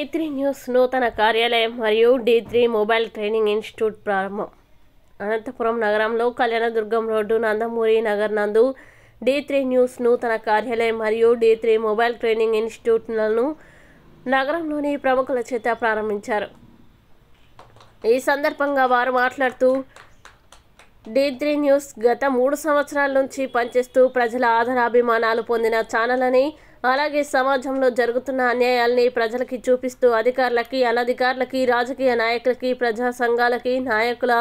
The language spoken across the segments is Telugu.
D3 న్యూస్ నూతన కార్యాలయం మరియు D3 మొబైల్ ట్రైనింగ్ ఇన్స్టిట్యూట్ ప్రారంభం. అనంతపురం నగరంలో కళ్యాణదుర్గం రోడ్డు నందమూరి నగర్ నందు D3 న్యూస్ నూతన కార్యాలయం మరియు D3 మొబైల్ ట్రైనింగ్ ఇన్స్టిట్యూట్లను నగరంలోని ప్రముఖుల చేత ప్రారంభించారు. ఈ సందర్భంగా వారు మాట్లాడుతూ D3 న్యూస్ గత 3 సంవత్సరాల నుంచి పనిచేస్తూ ప్రజల ఆదరాభిమానాలు పొందిన ఛానల్ అని, అలాగే సమాజంలో జరుగుతున్న అన్యాయాల్ని ప్రజలకి చూపిస్తూ అధికారులకి, అనధికారులకి, రాజకీయ నాయకులకి, ప్రజా సంఘాలకి నాయకుల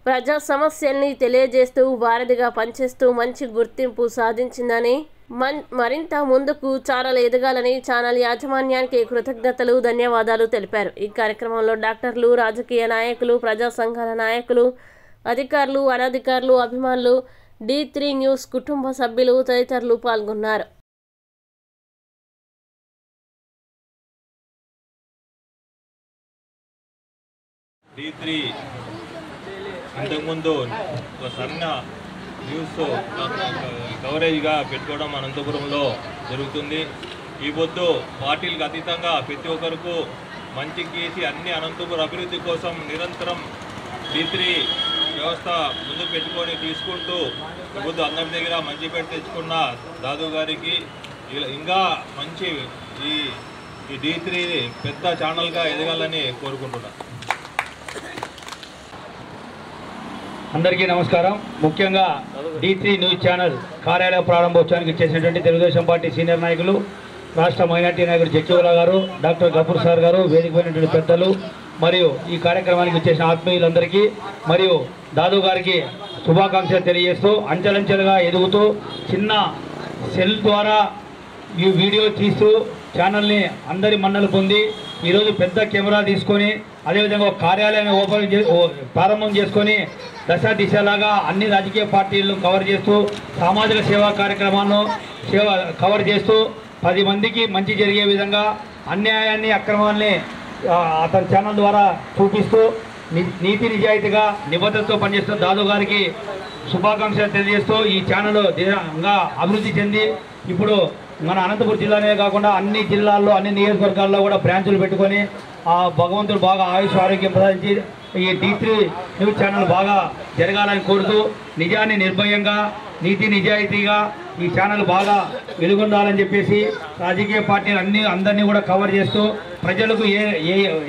ప్రజా సమస్యల్ని తెలియజేస్తూ వారధిగా పనిచేస్తూ మంచి గుర్తింపు సాధించిందని, మరింత ముందుకు ఛానల్ ఎదగాలని ఛానల్ యాజమాన్యానికి కృతజ్ఞతలు, ధన్యవాదాలు తెలిపారు. ఈ కార్యక్రమంలో డాక్టర్లు, రాజకీయ నాయకులు, ప్రజా సంఘాల నాయకులు, అధికారులు, అనధికారులు, అభిమానులు, D3 న్యూస్ కుటుంబ సభ్యులు తదితరులు పాల్గొన్నారు. D3 ఇంతకుముందు ఒక సన్న న్యూస్ కవరేజ్గా పెట్టుకోవడం అనంతపురంలో జరుగుతుంది. ఈ పొద్దు పార్టీలకు అతీతంగా ప్రతి ఒక్కరికి మంచి చేసి అన్ని అనంతపురం అభివృద్ధి కోసం నిరంతరం D3 వ్యవస్థ ముందు పెట్టుకొని తీసుకుంటూ ఇప్పుడు అందరి దగ్గర మంచి పేరు తెచ్చుకున్న దాదు గారికి ఇంకా మంచి ఈ D3 పెద్ద ఛానల్గా ఎదగాలని కోరుకుంటున్నాను. అందరికీ నమస్కారం. ముఖ్యంగా D3 న్యూస్ ఛానల్ కార్యాలయ ప్రారంభోత్సవానికి చేసినటువంటి తెలుగుదేశం పార్టీ సీనియర్ నాయకులు, రాష్ట్ర మైనార్టీ నాయకుడు జక్కివుల్లా గారు, డాక్టర్ గఫూర్ సార్ గారు, వేదికమైనటువంటి పెద్దలు మరియు ఈ కార్యక్రమానికి వచ్చేసిన ఆత్మీయులందరికీ మరియు దాదు గారికి శుభాకాంక్షలు తెలియజేస్తూ, అంచెలంచెలుగా ఎదుగుతూ చిన్న సెల్ ద్వారా ఈ వీడియో తీస్తూ ఛానల్ని అందరి మన్నలు పొంది ఈరోజు పెద్ద కెమెరా తీసుకొని అదేవిధంగా ఒక కార్యాలయాన్ని ప్రారంభం చేసుకొని దిశలాగా అన్ని రాజకీయ పార్టీలను కవర్ చేస్తూ సామాజిక సేవా కార్యక్రమాలను కవర్ చేస్తూ 10 మందికి మంచి జరిగే విధంగా అన్యాయాన్ని, అక్రమాన్ని అతని ఛానల్ ద్వారా చూపిస్తూ నీతి నిజాయితీగా నిబద్ధతతో పనిచేస్తూ దాదు గారికి శుభాకాంక్షలు తెలియజేస్తూ ఈ ఛానల్ దిశగా అభివృద్ధి చెంది ఇప్పుడు మన అనంతపురం జిల్లానే కాకుండా అన్ని జిల్లాల్లో, అన్ని నియోజకవర్గాల్లో కూడా బ్రాంచులు పెట్టుకొని ఆ భగవంతుడు బాగా ఆయుష్ ఆరోగ్యం ప్రసాదించి ఈ D3 న్యూస్ ఛానల్ బాగా జరగాలని కోరుతూ నిజాన్ని నిర్భయంగా, నీతి నిజాయితీగా ఈ ఛానల్ బాగా వెలుగొందాలని చెప్పేసి రాజకీయ పార్టీలు అందరినీ కూడా కవర్ చేస్తూ ప్రజలకు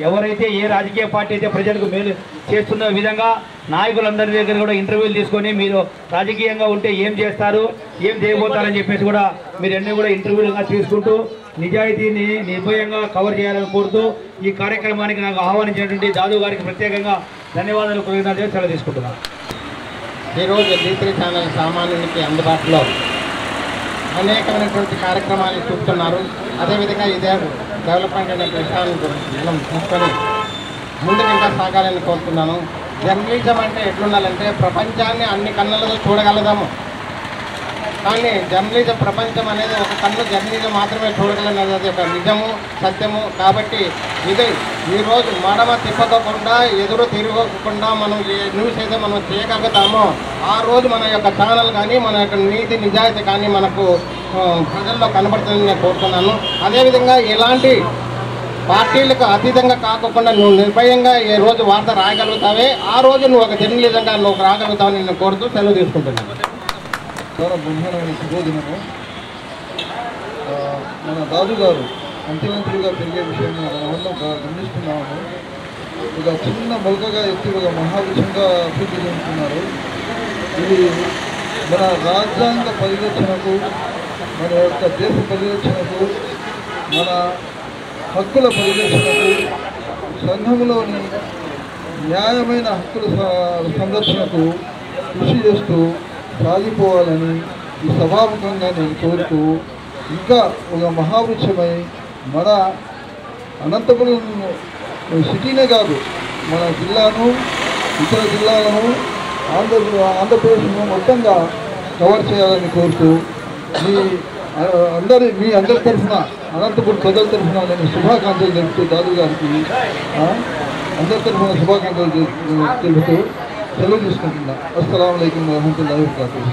ఎవరైతే ఏ రాజకీయ పార్టీ అయితే ప్రజలకు మేలు చేస్తున్న విధంగా నాయకులందరి దగ్గర కూడా ఇంటర్వ్యూలు తీసుకొని మీరు రాజకీయంగా ఉంటే ఏం చేస్తారు, ఏం చేయబోతారని చెప్పేసి కూడా మీరు అన్నీ కూడా ఇంటర్వ్యూలుగా తీసుకుంటూ నిజాయితీని నిర్భయంగా కవర్ చేయాలని కోరుతూ ఈ కార్యక్రమానికి నాకు ఆహ్వానించినటువంటి దాదు గారికి ప్రత్యేకంగా ధన్యవాదాలు, కృతజ్ఞతలు సెలవు తీసుకుంటున్నాను. ఈరోజు D3 ఛానల్ సామాన్యునికి అందుబాటులో అనేకమైనటువంటి కార్యక్రమాలు చూపుతున్నారు. అదేవిధంగా ఇదే డెవలప్మెంట్ అనే విషయాన్ని మనం తీసుకొని ముందుకు ఇంకా సాగాలని కోరుతున్నాను. జర్నలిజం అంటే ఎట్లుండాలంటే ప్రపంచాన్ని అన్ని కన్నులతో చూడగలదాము, కానీ జర్నలిజం ప్రపంచం అనేది ఒక కన్ను జర్నలిజం మాత్రమే చూడగలనది, అది ఒక నిజము, సత్యము. కాబట్టి ఇది ఈరోజు మడమ తిప్పకుండా, ఎదురు తిరగకుండా మనం ఏ న్యూస్ అయితే మనం చేయగలుగుతామో ఆ రోజు మన యొక్క ఛానల్ కానీ, మన యొక్క నీతి నిజాయితీ కానీ మనకు ప్రజల్లో కనబడుతుందని నేను కోరుతున్నాను. అదేవిధంగా ఇలాంటి పార్టీలకు అతీతంగా కాకుండా నువ్వు నిర్భయంగా ఏ రోజు వార్త రాయగలుగుతావే ఆ రోజు నువ్వు ఒక జర్నలిజంగా నువ్వు రాగలుగుతావని నేను కోరుతూ సెలవు తీసుకుంటున్నాను. చాలా బ్రహ్మాండమైన శుభోదినము. మన దాదు గారు అంచెలంచెలుగా పెరిగే విషయాన్ని మనం గమనిస్తున్నాము. ఒక చిన్న మొలకగా ఎత్తి ఒక మహావిషయంగా అభివృద్ధి చెందుతున్నారు. ఇది మన రాజ్యాంగ పరిరక్షణకు, మన యొక్క దేశ పరిరక్షణకు, మన హక్కుల పరిరక్షణకు, సంఘంలోని న్యాయమైన హక్కుల సంరక్షణకు కృషి చేస్తూ సాగిపోవాలని ఈ సభాముఖంగా నేను కోరుతూ, ఇంకా ఒక మహావృక్షమై మన అనంతపురం సిటీనే కాదు మన జిల్లాను, ఇతర జిల్లాలను, ఆంధ్రప్రదేశ్ను మొత్తంగా కవర్ చేయాలని కోరుతూ మీ అందరి తరఫున, అనంతపురం ప్రజల తరఫున నేను శుభాకాంక్షలు తెలుపుతూ దాదు గారికి అందరి తరఫున శుభాకాంక్షలు తెలుపుతూ సెలవు తీసుకుంటున్నా. అస్సలాము అలైకుం వరహమతుల్లాహి వబరకాతుహు.